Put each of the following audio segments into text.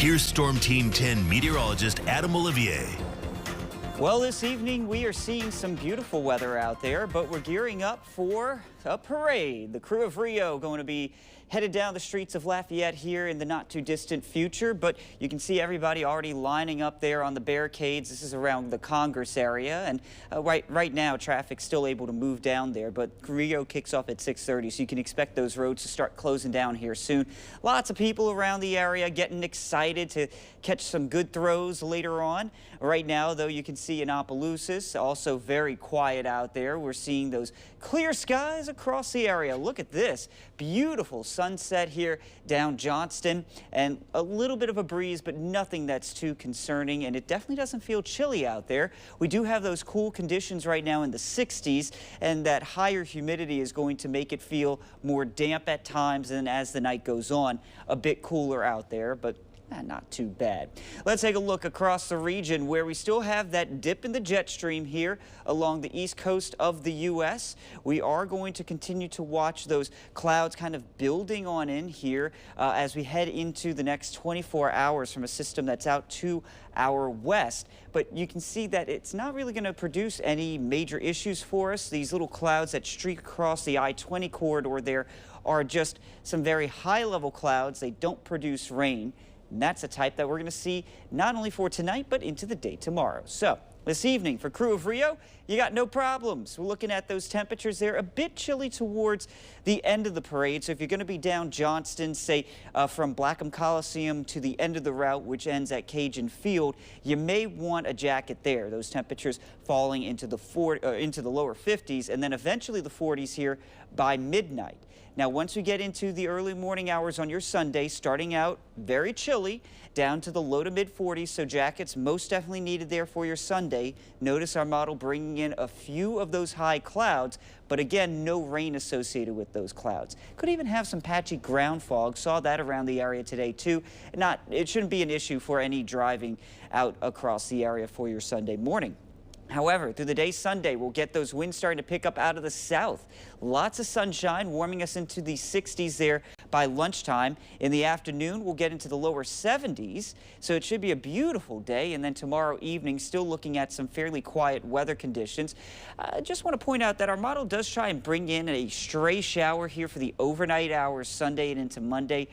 Here's Storm Team 10 meteorologist Adam Olivier. Well, this evening we are seeing some beautiful weather out there, but we're gearing up for a parade. The Crew of Rio going to be headed down the streets of Lafayette here in the not too distant future, but you can see everybody already lining up there on the barricades. This is around the Congress area, and right now traffic's still able to move down there, but Rio kicks off at 6:30, so you can expect those roads to start closing down here soon. Lots of people around the area getting excited to catch some good throws later on. Right now, though, you can see in Opelousas, also very quiet out there. We're seeing those clear skies across the area. Look at this beautiful sunset here down Johnston, and a little bit of a breeze, but nothing that's too concerning, and it definitely doesn't feel chilly out there. We do have those cool conditions right now in the 60s, and that higher humidity is going to make it feel more damp at times, and as the night goes on, a bit cooler out there, but not too bad. Let's take a look across the region where we still have that dip in the jet stream here along the east coast of the U.S. We are going to continue to watch those clouds kind of building on in here as we head into the next 24 hours from a system that's out to our west. But you can see that it's not really going to produce any major issues for us. These little clouds that streak across the I-20 corridor there are just some very high-level clouds. They don't produce rain. And that's a type that we're going to see not only for tonight, but into the day tomorrow. So this evening for Crew of Rio, you got no problems. We're looking at those temperatures there, a bit chilly towards the end of the parade. So if you're going to be down Johnston, say from Blackham Coliseum to the end of the route, which ends at Cajun Field, you may want a jacket there. Those temperatures falling into the lower 50s, and then eventually the 40s here by midnight. Now, once we get into the early morning hours on your Sunday, starting out very chilly, down to the low to mid 40s, so jackets most definitely needed there for your Sunday. Notice our model bringing in a few of those high clouds, but again, no rain associated with those clouds. Could even have some patchy ground fog. Saw that around the area today too. It shouldn't be an issue for any driving out across the area for your Sunday morning. However, through the day Sunday, we'll get those winds starting to pick up out of the south. Lots of sunshine warming us into the 60s there by lunchtime. In the afternoon, we'll get into the lower 70s, so it should be a beautiful day. And then tomorrow evening, still looking at some fairly quiet weather conditions. I just want to point out that our model does try and bring in a stray shower here for the overnight hours Sunday and into Monday.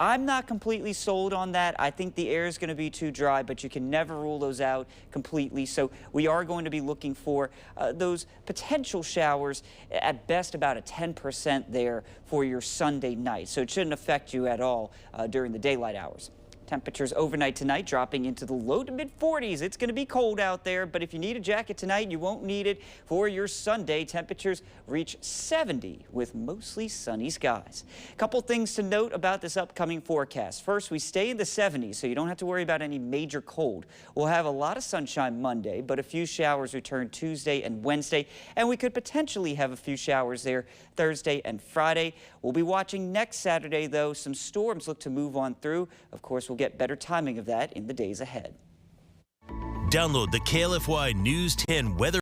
I'm not completely sold on that. I think the air is going to be too dry, but you can never rule those out completely. So we are going to be looking for those potential showers, at best about a 10% there for your Sunday night. So it shouldn't affect you at all during the daylight hours. Temperatures overnight tonight dropping into the low to mid 40s. It's going to be cold out there, but if you need a jacket tonight, you won't need it for your Sunday. Temperatures reach 70 with mostly sunny skies. A couple things to note about this upcoming forecast. First, we stay in the 70s, so you don't have to worry about any major cold. We'll have a lot of sunshine Monday, but a few showers return Tuesday and Wednesday, and we could potentially have a few showers there Thursday and Friday. We'll be watching next Saturday, though. Some storms look to move on through. Of course, we'll get better timing of that in the days ahead. Download the KLFY News 10 weather